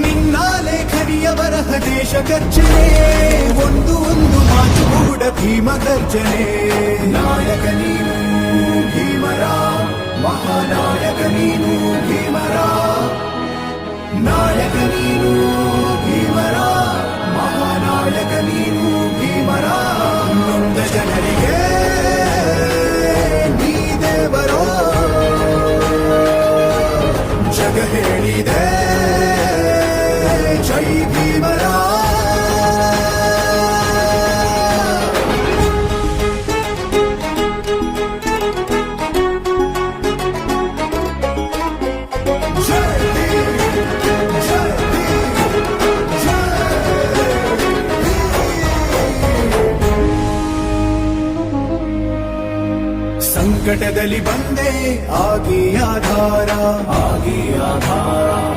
ನಿನ್ನ ಲೇಖನಿಯ ಬರಹ ದೇಶ ಗರ್ಜನೆ, ಒಂದು ಮಾತು ಕೂಡ ಭೀಮ ಗರ್ಜನೆ. ನಾಯಕ ನೀನು ಭೀಮರ, ಮಹಾನಾಯಕ ನೀನು ಭೀಮರ, ನಾಯಕ ನೀನು ಭೀಮರ, ಮಹಾನಾಯಕ ನೀನು ಭೀಮರ. ನೊಂದ ಜನರಿಗೆ ನೀ ದೇವರೋ ಜಗ ಹೇಳಿದೆ ಜೈ ಭೀಮರ. ಸಂಕಟದಲ್ಲಿ ಬಂದೆ ಆಗಿ ಆಧಾರ,